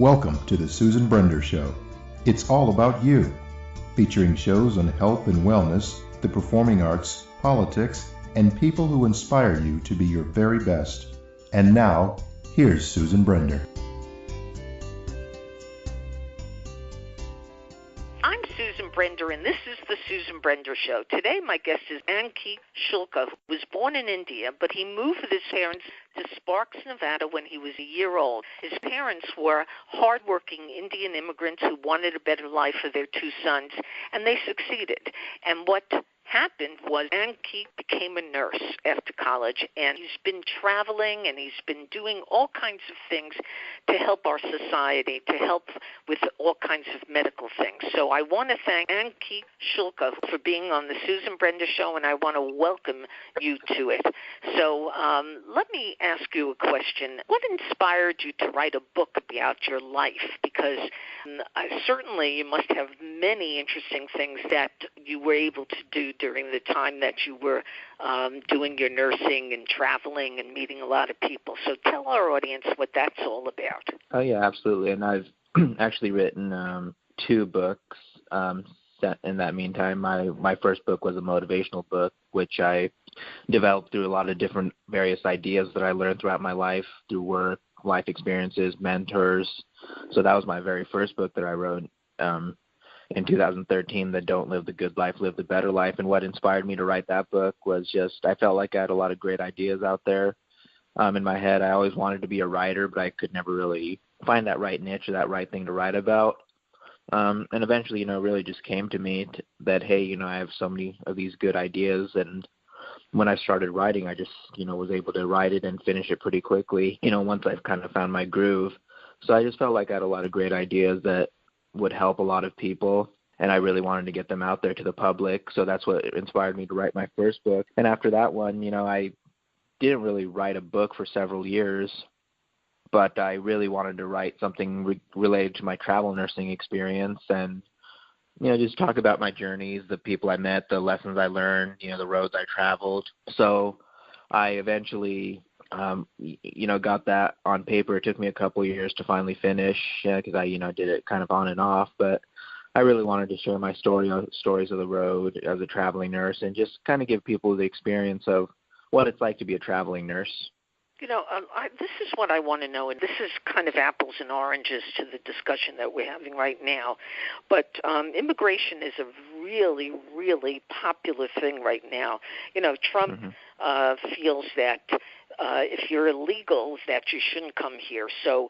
Welcome to the Susan Brender Show. It's all about you, featuring shows on health and wellness, the performing arts, politics, and people who inspire you to be your very best. And now, here's Susan Brender. I'm Susan Brender, and this is the Susan Brender Show. Today, my guest is Ankit Shukla, who was born in India, but he moved with his parents to Sparks, Nevada when he was a year old. His parents were hardworking Indian immigrants who wanted a better life for their two sons, and they succeeded. And what happened was Ankit became a nurse after college, and he's been traveling and he's been doing all kinds of things to help our society, to help with all kinds of medical things. So I want to thank Ankit Shukla for being on the Susan Brender Show, and I want to welcome you to it. So let me ask you a question. What inspired you to write a book about your life? Because certainly you must have many interesting things that you were able to do during the time that you were doing your nursing and traveling and meeting a lot of people. So tell our audience what that's all about. Oh, yeah, absolutely. And I've actually written two books in that meantime. My first book was a motivational book, which I developed through a lot of different various ideas that I learned throughout my life, through work, life experiences, mentors. So that was my very first book that I wrote in 2013, the Don't Live the Good Life, Live the Better Life. And what inspired me to write that book was just I felt like I had a lot of great ideas out there in my head. I always wanted to be a writer, but I could never really find that right niche or that right thing to write about. And eventually, really just came to me that, hey, I have so many of these good ideas. And when I started writing, I just, was able to write it and finish it pretty quickly, once I've kind of found my groove. So I just felt like I had a lot of great ideas that would help a lot of people, and I really wanted to get them out there to the public. So that's what inspired me to write my first book. And after that one, I didn't really write a book for several years, but I really wanted to write something related to my travel nursing experience and, just talk about my journeys, the people I met, the lessons I learned, the roads I traveled. So I eventually got that on paper. It took me a couple of years to finally finish because I, did it kind of on and off. But I really wanted to share my stories of the road as a traveling nurse and just kind of give people the experience of what it's like to be a traveling nurse. This is what I want to know, and this is kind of apples and oranges to the discussion that we're having right now. But immigration is a really, really popular thing right now. Trump feels that if you're illegal, that you shouldn't come here. So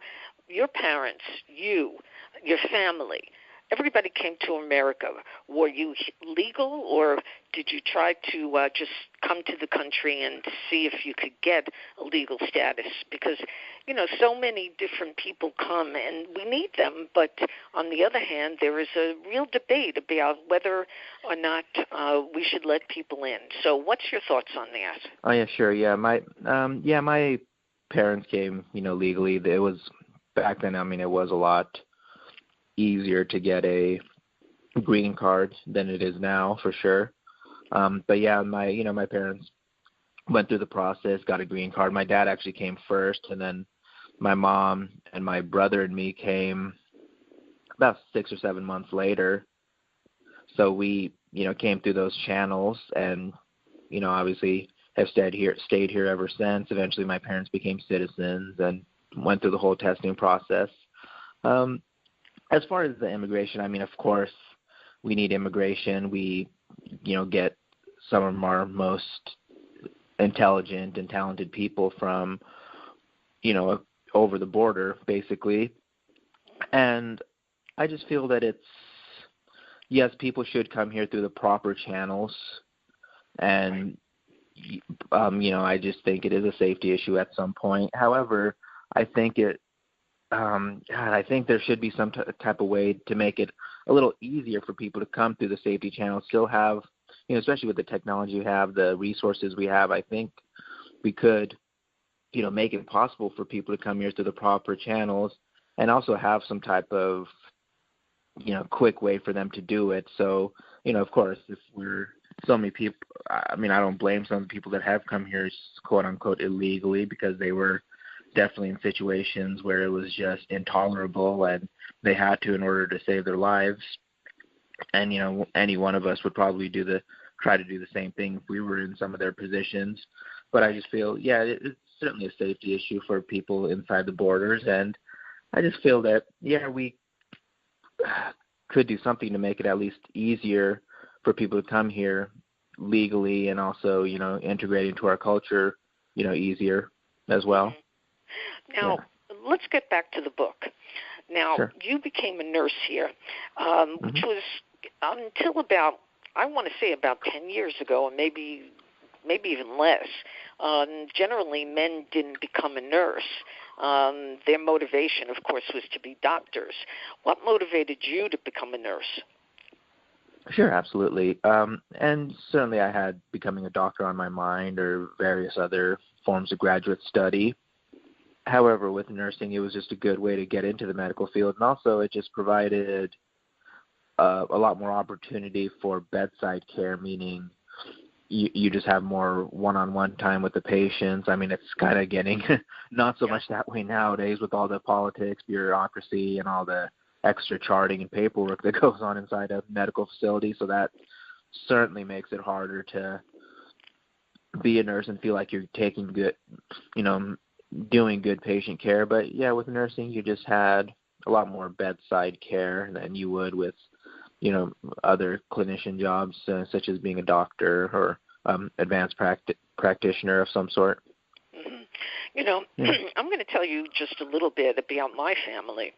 your parents, your family, everybody came to America. Were you legal, or did you try to just come to the country and see if you could get a legal status? Because, so many different people come, and we need them. But on the other hand, there is a real debate about whether or not we should let people in. So what's your thoughts on that? Oh, yeah, sure. Yeah, my parents came, legally. It was back then. It was a lot easier to get a green card than it is now, for sure. But yeah, my parents went through the process, got a green card. My dad actually came first, and then my mom and my brother and me came about 6 or 7 months later. So we, came through those channels and, obviously have stayed here ever since. Eventually my parents became citizens and went through the whole testing process. As far as the immigration, of course, we need immigration. We, get some of our most intelligent and talented people from, over the border, basically. And I just feel that yes, people should come here through the proper channels. And, I just think it is a safety issue at some point. However, I think I think there should be some type of way to make it a little easier for people to come through the safety channel, still have, especially with the technology we have, the resources we have. I think we could, make it possible for people to come here through the proper channels and also have some type of, quick way for them to do it. So, of course, if we're so many people, I don't blame some of the people that have come here, quote unquote, illegally because they were definitely in situations where it was just intolerable and they had to in order to save their lives. And, any one of us would probably try to do the same thing if we were in some of their positions. But I just feel, it's certainly a safety issue for people inside the borders. And I just feel that, we could do something to make it at least easier for people to come here legally and also, integrate into our culture, easier as well. Now, let's get back to the book. Now, Sure. You became a nurse here, which was until about, I want to say about 10 years ago, and maybe even less. Generally, men didn't become a nurse. Their motivation, of course, was to be doctors. What motivated you to become a nurse? Sure, absolutely. And certainly I had becoming a doctor on my mind or various other forms of graduate study. However, with nursing, it was just a good way to get into the medical field. And also it just provided a lot more opportunity for bedside care, meaning you just have more one-on-one time with the patients. I mean, it's kind of getting not so much that way nowadays with all the politics, bureaucracy, and all the extra charting and paperwork that goes on inside a medical facility. So that certainly makes it harder to be a nurse and feel like you're taking good, doing good patient care. But with nursing, you just had a lot more bedside care than you would with, other clinician jobs, such as being a doctor or advanced practitioner of some sort. I'm going to tell you just a little bit about my family.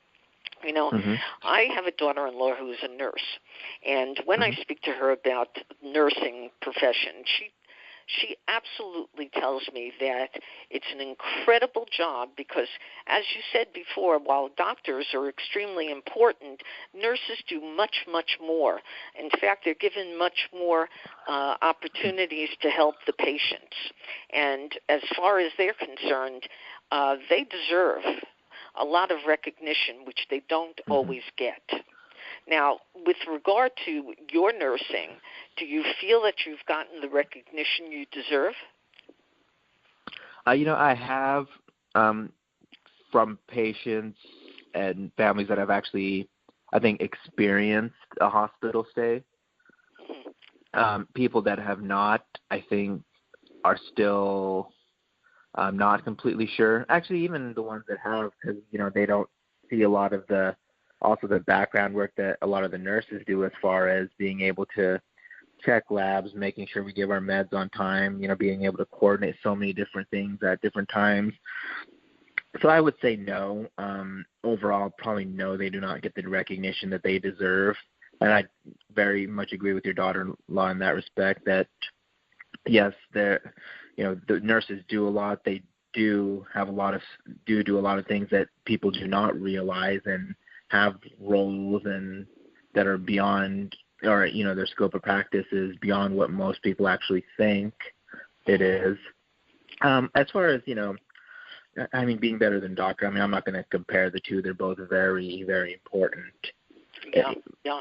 I have a daughter-in-law who is a nurse, and when I speak to her about nursing profession, she absolutely tells me that it's an incredible job because, as you said before, while doctors are extremely important, nurses do much, much more. In fact, they're given much more opportunities to help the patients. And as far as they're concerned, they deserve a lot of recognition, which they don't always get. Now, with regard to your nursing, do you feel that you've gotten the recognition you deserve? I have from patients and families that have actually, I think, experienced a hospital stay. People that have not, I think, are still not completely sure. Actually, even the ones that have, because, they don't see a lot of the background work that a lot of the nurses do as far as being able to check labs, making sure we give our meds on time, being able to coordinate so many different things at different times. So I would say no. Overall, probably no, they do not get the recognition that they deserve. And I very much agree with your daughter-in-law in that respect that, yes, the nurses do a lot. They do have do a lot of things that people do not realize and have roles and that are beyond, or their scope of practice is beyond what most people actually think it is. As far as being better than doctor, I'm not going to compare the two. They're both very, very important.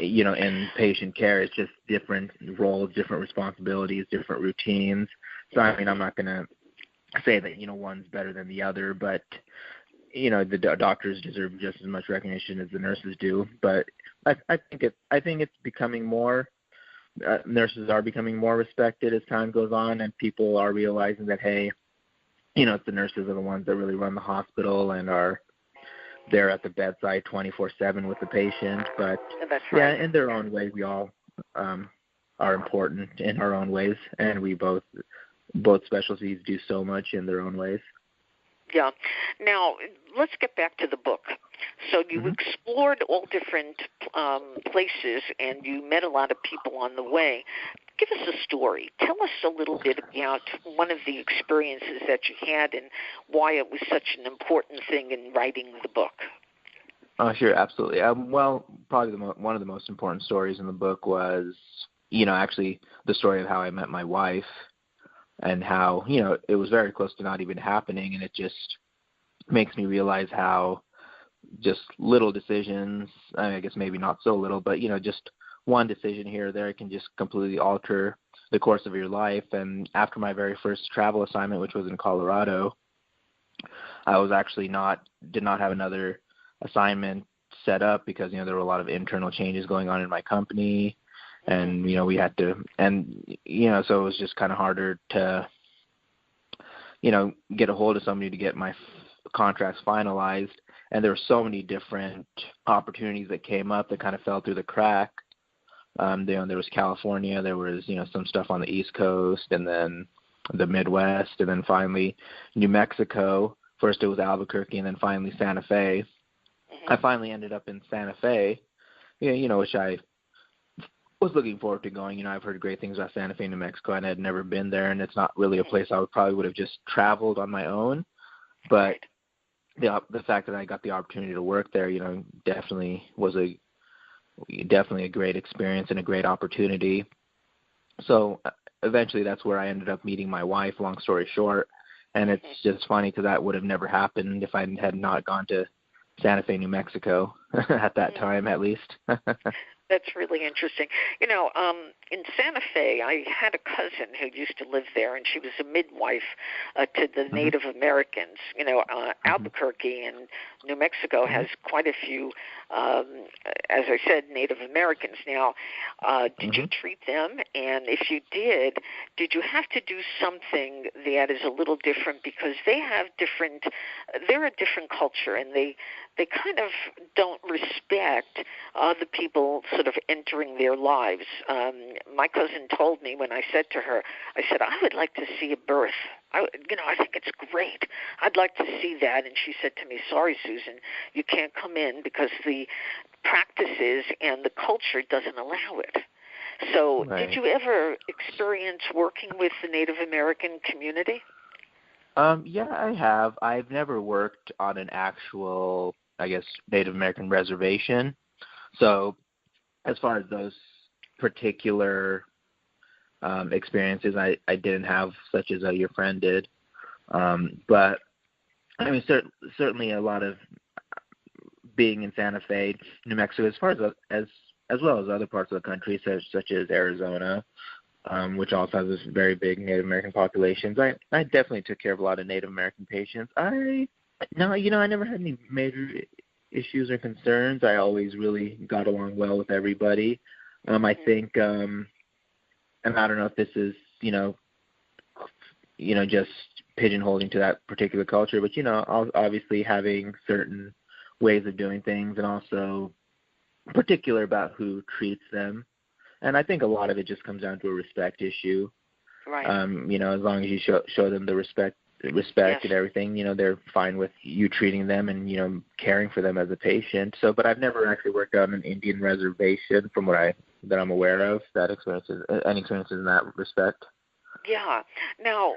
In patient care, it's just different roles, different responsibilities, different routines. So I'm not going to say that one's better than the other, but the doctors deserve just as much recognition as the nurses do. But I think it's becoming more. Nurses are becoming more respected as time goes on, and people are realizing that, hey, it's the nurses are the ones that really run the hospital and are there at the bedside 24/7 with the patient. But that's right. In their own way, we all are important in our own ways, and we both specialties do so much in their own ways. Yeah. Now, let's get back to the book. So you explored all different places, and you met a lot of people on the way. Give us a story. Tell us a little bit about one of the experiences that you had and why it was such an important thing in writing the book. Sure, absolutely. Well, probably one of the most important stories in the book was, actually the story of how I met my wife. And how, it was very close to not even happening, and it just makes me realize how just little decisions, I guess maybe not so little, but, just one decision here or there can just completely alter the course of your life. And after my very first travel assignment, which was in Colorado, I was actually did not have another assignment set up because, there were a lot of internal changes going on in my company, and, we had to, and, so it was just kind of harder to, get a hold of somebody to get my contracts finalized. And there were so many different opportunities that came up that kind of fell through the crack. There was California, there was, some stuff on the East Coast, and then the Midwest, and then finally New Mexico. First it was Albuquerque, and then finally Santa Fe. I finally ended up in Santa Fe, which I was looking forward to going. I've heard great things about Santa Fe, New Mexico, and I had never been there, and it's not really a place I probably would have just traveled on my own. But the fact that I got the opportunity to work there, definitely was a great experience and a great opportunity. So eventually that's where I ended up meeting my wife, long story short. And it's just funny because that would have never happened if I had not gone to Santa Fe, New Mexico at that time, at least. That's really interesting. In Santa Fe, I had a cousin who used to live there, and she was a midwife to the Native Americans. Albuquerque and New Mexico has quite a few, as I said, Native Americans. Now, did you treat them? And if you did you have to do something that is a little different because they're a different culture, and they kind of don't respect the people sort of entering their lives. My cousin told me when I said to her, I said, I would like to see a birth. I think it's great. I'd like to see that. And she said to me, sorry, Susan, you can't come in because the practices and the culture doesn't allow it. So Did you ever experience working with the Native American community? Yeah, I have. I've never worked on an actual, I guess, Native American reservation. So as far as those particular experiences, I didn't have, such as your friend did. But, I mean, certainly a lot of being in Santa Fe, New Mexico, as far as well as other parts of the country, such as Arizona, which also has this very big Native American populations. I definitely took care of a lot of Native American patients. I never had any major issues or concerns. I always really got along well with everybody. I think, and I don't know if this is, just pigeonholing to that particular culture, but, obviously having certain ways of doing things and also particular about who treats them. And I think a lot of it just comes down to a respect issue. Right. As long as you show them the respect and everything, they're fine with you treating them and, caring for them as a patient. So, but I've never actually worked on an Indian reservation from that I'm aware of. Any experiences in that respect? Yeah. Now,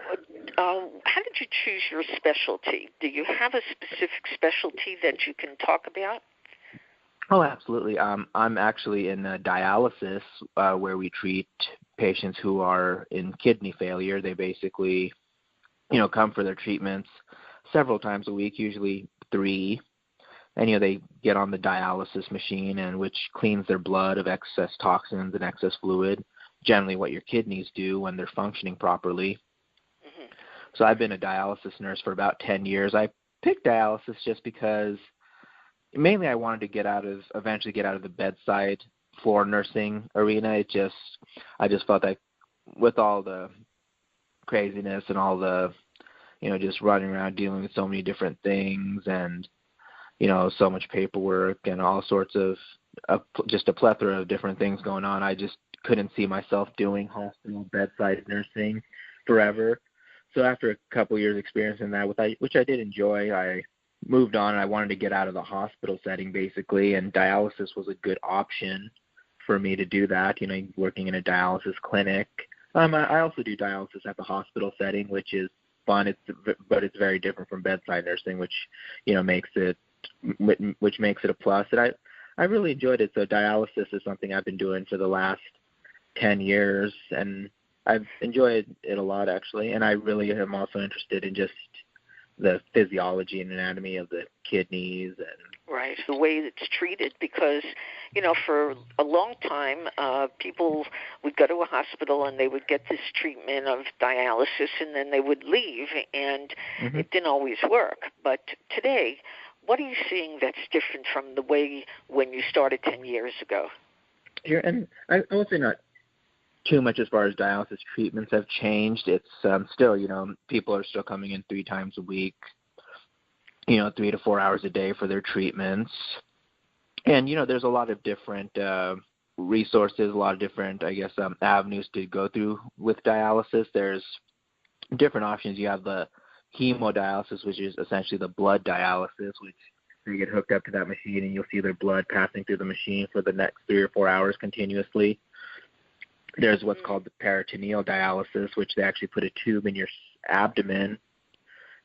how did you choose your specialty? Do you have a specific specialty that you can talk about? Oh, absolutely. I'm actually in dialysis, where we treat patients who are in kidney failure. They basically, come for their treatments several times a week, usually 3. And, they get on the dialysis machine, and which cleans their blood of excess toxins and excess fluid, generally what your kidneys do when they're functioning properly. Mm-hmm. So I've been a dialysis nurse for about 10 years. I picked dialysis just because mainly I wanted to eventually get out of the bedside floor nursing arena. I just felt like with all the craziness and all the, just running around dealing with so many different things and, so much paperwork and all sorts of just a plethora of different things going on, I just couldn't see myself doing hospital bedside nursing forever. So after a couple years experience in that, which I did enjoy, I moved on. I wanted to get out of the hospital setting basically, and dialysis was a good option for me to do that, working in a dialysis clinic. I also do dialysis at the hospital setting, which is fun, but it's very different from bedside nursing, which makes it a plus. And I really enjoyed it. So dialysis is something I've been doing for the last 10 years, and I've enjoyed it a lot actually. And I really am also interested in just the physiology and anatomy of the kidneys and Right, the way it's treated, because, for a long time, people would go to a hospital and they would get this treatment of dialysis and then they would leave, and it didn't always work. But today, what are you seeing that's different from the way when you started 10 years ago? Yeah, and I would say not too much as far as dialysis treatments have changed. It's still, people are still coming in 3 times a week, 3 to 4 hours a day for their treatments. And, there's a lot of different resources, a lot of different, avenues to go through with dialysis. There's different options. You have the hemodialysis, which is essentially the blood dialysis, which you get hooked up to that machine and you'll see their blood passing through the machine for the next 3 or 4 hours continuously. There's what's called the peritoneal dialysis, which they actually put a tube in your abdomen,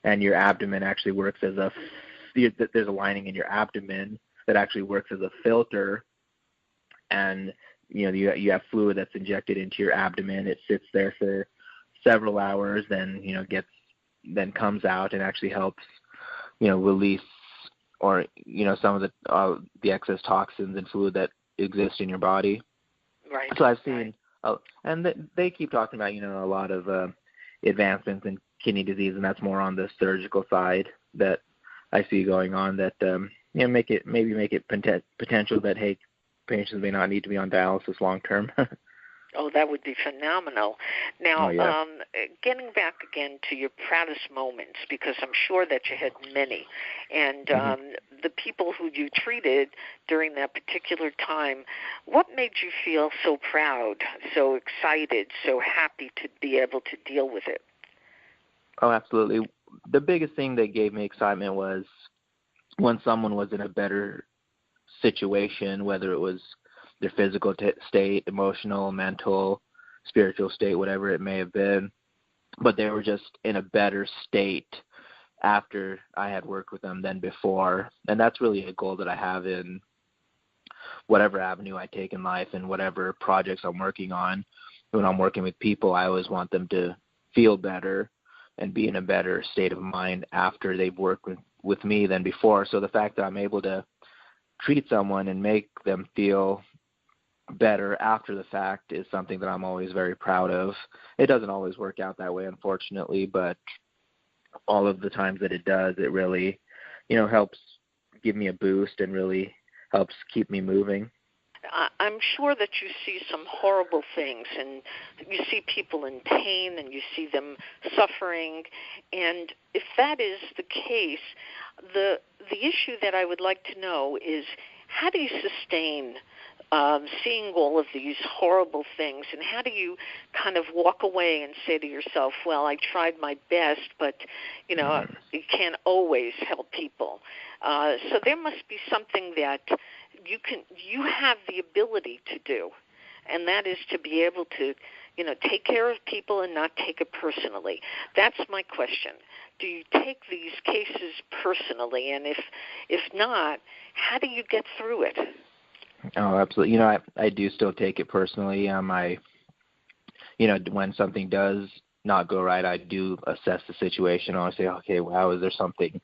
and your abdomen actually works as there's a lining in your abdomen that actually works as a filter, and you have fluid that's injected into your abdomen. It sits there for several hours, then then comes out and actually helps release or some of the excess toxins and fluid that exist in your body. Right. So I've seen, and they keep talking about a lot of advancements in kidney disease, and that's more on the surgical side that I see going on. That make it potential that patients may not need to be on dialysis long term. Oh, that would be phenomenal. Now, getting back again to your proudest moments, because I'm sure that you had many, and the people who you treated during that particular time, what made you feel so proud, so excited, so happy to be able to deal with it? Oh, absolutely. The biggest thing that gave me excitement was when someone was in a better situation, whether it was their physical state, emotional, mental, spiritual state, whatever it may have been, but they were just in a better state after I had worked with them than before. And that's really a goal that I have in whatever avenue I take in life and whatever projects I'm working on. When I'm working with people, I always want them to feel better and be in a better state of mind after they've worked with me than before. So the fact that I'm able to treat someone and make them feel better after the fact is something that I'm always very proud of. It doesn't always work out that way, unfortunately, but all of the times that it does, it really, helps give me a boost and really helps keep me moving. I'm sure that you see some horrible things, and you see people in pain, and you see them suffering. And if that is the case, the issue that I would like to know is, how do you sustain seeing all of these horrible things, and how do you kind of walk away and say to yourself, well, I tried my best, but, you can't always help people. So there must be something that you have the ability to do, and that is to be able to, take care of people and not take it personally. That's my question. Do you take these cases personally? And if not, how do you get through it? Oh, absolutely. I do still take it personally. When something does not go right, I do assess the situation. I say, okay, wow, is there something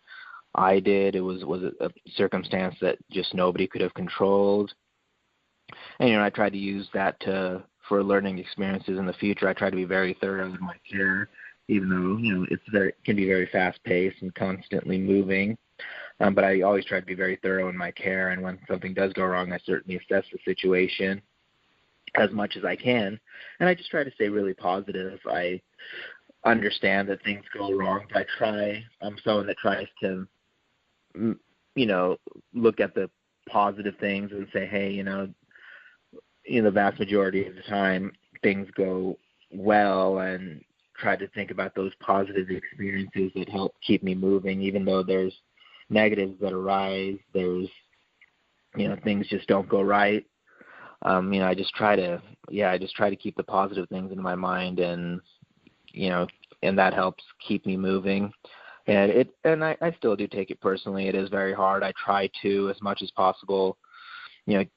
I did? Was it a circumstance that just nobody could have controlled? And I try to use that for learning experiences in the future. I try to be very thorough in my care, even though it can be very fast paced and constantly moving. But I always try to be very thorough in my care, and when something does go wrong, I certainly assess the situation as much as I can, and I just try to stay really positive. I understand that things go wrong, but I'm someone that tries to, look at the positive things and say, hey, the vast majority of the time things go well, and try to think about those positive experiences that help keep me moving, even though there's negatives that arise, there's things just don't go right. I just try to keep the positive things in my mind, and and that helps keep me moving. And I still do take it personally. It is very hard. I try to, as much as possible,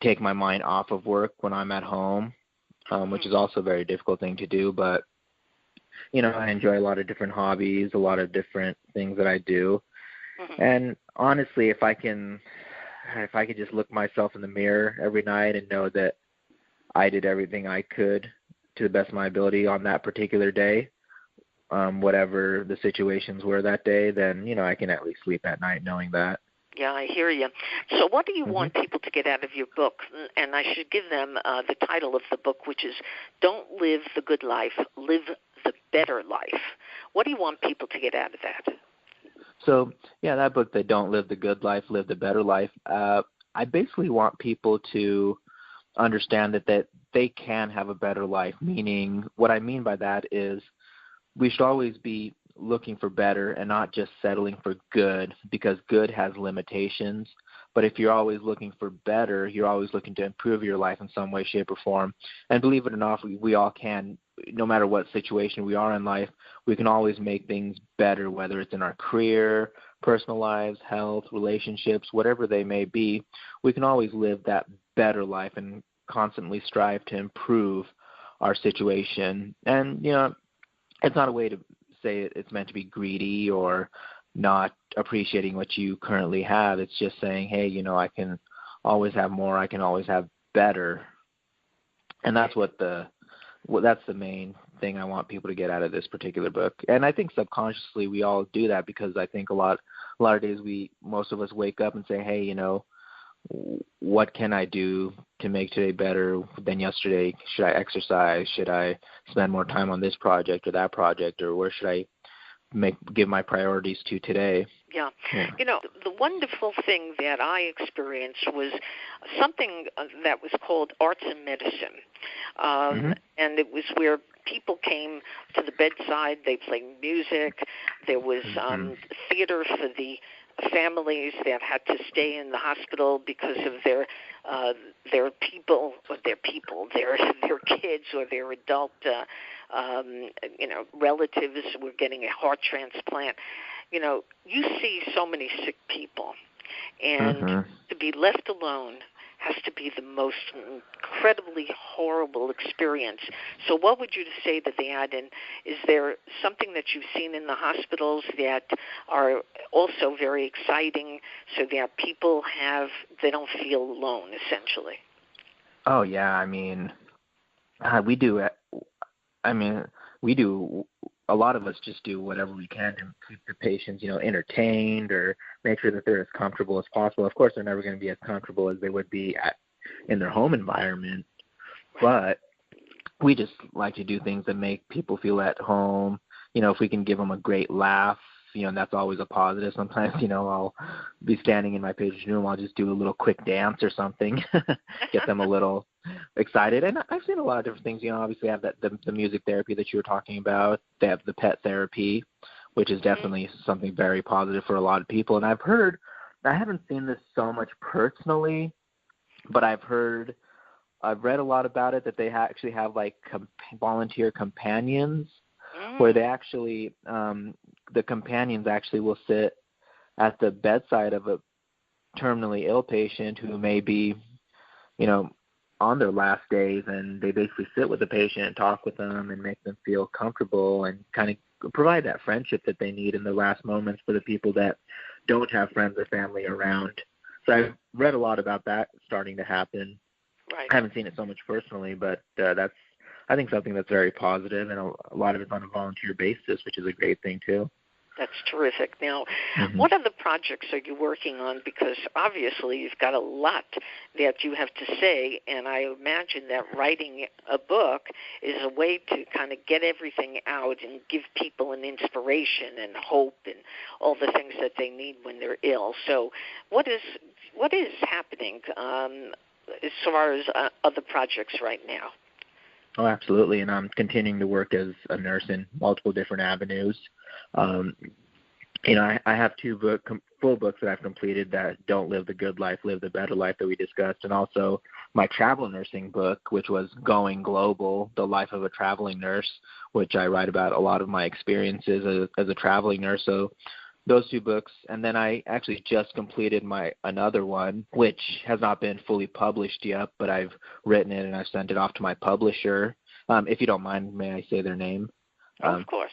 take my mind off of work when I'm at home, which is also a very difficult thing to do, but I enjoy a lot of different hobbies, a lot of different things that I do. And honestly, if I can if I could just look myself in the mirror every night and know that I did everything I could to the best of my ability on that particular day, whatever the situations were that day, then, I can at least sleep at night knowing that. Yeah, I hear you. So what do you want people to get out of your book? And I should give them the title of the book, which is Don't Live the Good Life, Live the Better Life. What do you want people to get out of that? So, that book, the Don't Live the Good Life, Live the Better Life, I basically want people to understand that they can have a better life, meaning what I mean by that is we should always be looking for better and not just settling for good, because good has limitations. But if you're always looking for better, you're always looking to improve your life in some way, shape, or form. And believe it or not, we all can, no matter what situation we are in life, we can always make things better, whether it's in our career, personal lives, health, relationships, whatever they may be. We can always live that better life and constantly strive to improve our situation. And, it's not a way to say it's meant to be greedy or not appreciating what you currently have. It's just saying, hey, I can always have more. I can always have better. And that's that's the main thing I want people to get out of this particular book. And I think subconsciously we all do that, because I think a lot of days most of us wake up and say, hey, what can I do to make today better than yesterday? Should I exercise? Should I spend more time on this project or that project? Or where should I give my priorities to today? Yeah. The wonderful thing that I experienced was something that was called arts and medicine. And it was where people came to the bedside. They played music. There was theater for the families that had to stay in the hospital because of their kids or their adult relatives were getting a heart transplant. You see so many sick people, and to be left alone has to be the most incredibly horrible experience. So what would you say to that? And is there something that you've seen in the hospitals that are also very exciting so that people they don't feel alone, essentially? Oh, yeah. We do a lot of us just do whatever we can to keep the patients, entertained or make sure that they're as comfortable as possible. Of course, they're never going to be as comfortable as they would be in their home environment, but we just like to do things that make people feel at home. If we can give them a great laugh, that's always a positive. Sometimes, I'll be standing in my patient's room. I'll just do a little quick dance or something, get them a little excited. And I've seen a lot of different things. Obviously I have the music therapy that you were talking about. They have the pet therapy, which is definitely something very positive for a lot of people. And I've haven't seen this so much personally, but I've read a lot about it, that they actually have like volunteer companions where they actually, the companions actually will sit at the bedside of a terminally ill patient who may be, on their last days, and they basically sit with the patient and talk with them and make them feel comfortable and kind of provide that friendship that they need in the last moments for the people that don't have friends or family around. So I've read a lot about that starting to happen. Right. I haven't seen it so much personally, but that's, I think, something that's very positive, and a lot of it's on a volunteer basis, which is a great thing too. That's terrific. Now, what other projects are you working on? Because obviously you've got a lot that you have to say, and I imagine that writing a book is a way to kind of get everything out and give people an inspiration and hope and all the things that they need when they're ill. So what is happening as far as other projects right now? Oh, absolutely, and I'm continuing to work as a nurse in multiple different avenues. I have two full books that I've completed, that Don't Live the Good Life, Live the Better Life, that we discussed, and also my travel nursing book, which was Going Global, The Life of a Traveling Nurse, which I write about a lot of my experiences as a traveling nurse. So those two books, and then I actually just completed another one, which has not been fully published yet, but I've written it and I've sent it off to my publisher. If you don't mind, may I say their name? Of course.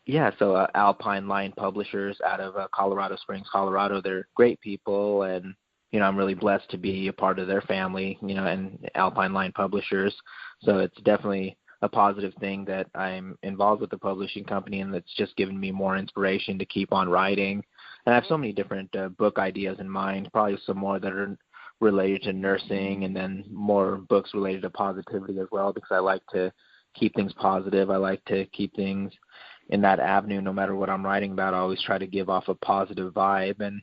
Yeah, so Alpine Line Publishers out of Colorado Springs, Colorado. They're great people, and I'm really blessed to be a part of their family, and Alpine Line Publishers. So it's definitely a positive thing that I'm involved with the publishing company, and that's just given me more inspiration to keep on writing. And I have so many different book ideas in mind, probably some more that are related to nursing, and then more books related to positivity as well, because I like to keep things positive. I like to keep things in that avenue. No matter what I'm writing about, I always try to give off a positive vibe. And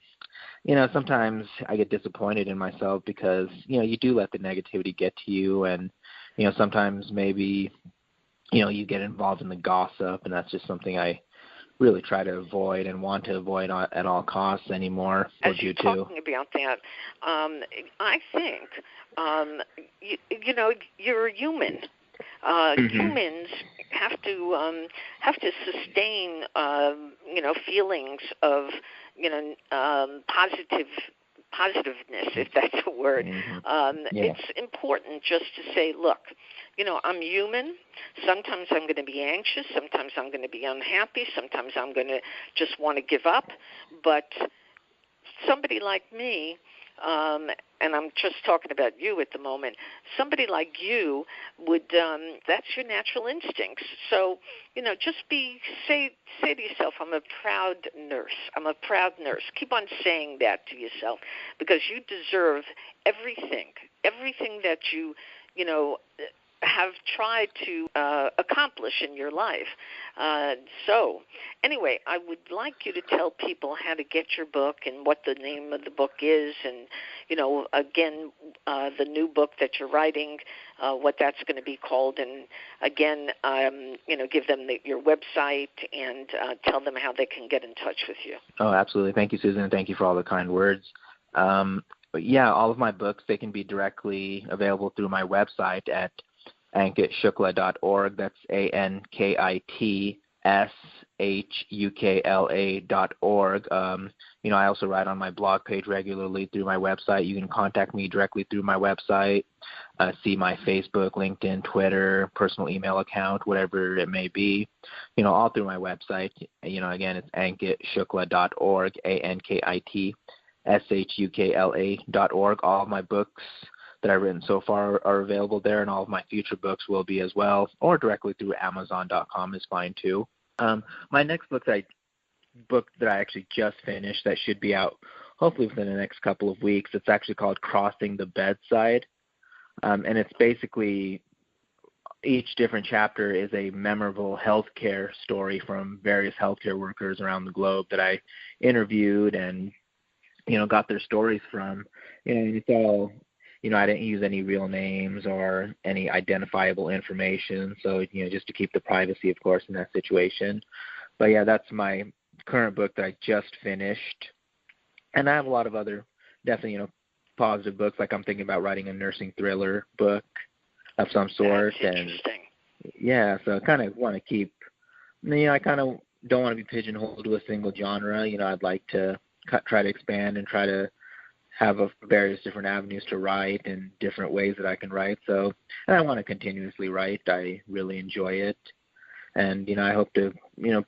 sometimes I get disappointed in myself because, you do let the negativity get to you, and, sometimes maybe, you get involved in the gossip, and that's just something I really try to avoid and want to avoid at all costs anymore. As you're talking about that, I think, you're a human. Humans have to sustain, feelings of, positiveness, if that's a word. It's important just to say, look, I'm human. Sometimes I'm going to be anxious. Sometimes I'm going to be unhappy. Sometimes I'm going to just want to give up. But somebody like me, and I'm just talking about you at the moment, somebody like you would, that's your natural instincts. So, just say to yourself, I'm a proud nurse. I'm a proud nurse. Keep on saying that to yourself, because you deserve everything that you have tried to accomplish in your life. So, anyway, I would like you to tell people how to get your book and what the name of the book is, and, again, the new book that you're writing, what that's going to be called, and, again, give them your website and tell them how they can get in touch with you. Oh, absolutely. Thank you, Susan, and thank you for all the kind words. But, yeah, all of my books, they can be directly available through my website at ankitshukla.org. That's ANKITSHUKLA.org. I also write on my blog page regularly through my website. You can contact me directly through my website, see my Facebook, LinkedIn, Twitter, personal email account, whatever it may be, all through my website. Again, it's ankitshukla.org, ANKITSHUKLA.org. All of my books that I've written so far are available there, and all of my future books will be as well, or directly through Amazon.com is fine too. My next book that I actually just finished, that should be out hopefully within the next couple of weeks, it's actually called Crossing the Bedside, and it's basically each different chapter is a memorable healthcare story from various healthcare workers around the globe that I interviewed and got their stories from. It's all, I didn't use any real names or any identifiable information, so, just to keep the privacy, of course, in that situation. But, yeah, that's my current book that I just finished. And I have a lot of other, definitely, positive books, like I'm thinking about writing a nursing thriller book of some sort. That's interesting. And, yeah, so I kind of want to keep, I kind of don't want to be pigeonholed to a single genre. I'd like to try to expand and try to have various different avenues to write and different ways that I can write. So, and I want to continuously write. I really enjoy it. And, I hope to,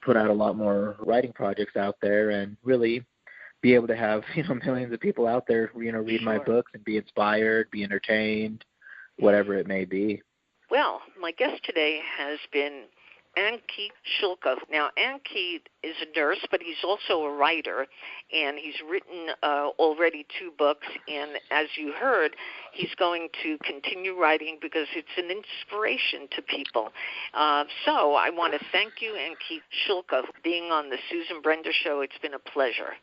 put out a lot more writing projects out there and really be able to have, millions of people out there, read my books and be inspired, be entertained, whatever it may be. Well, my guest today has been Ankit Shukla. Now, Ankit is a nurse, but he's also a writer, and he's written already 2 books, and as you heard, he's going to continue writing because it's an inspiration to people. So I want to thank you, Ankit Shukla, for being on the Susan Brender Show. It's been a pleasure.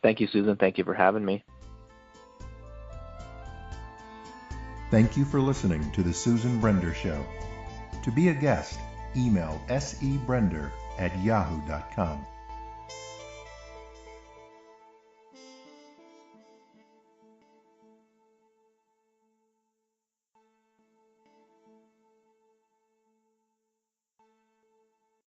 Thank you, Susan. Thank you for having me. Thank you for listening to the Susan Brender Show. To be a guest, email sebrender@yahoo.com.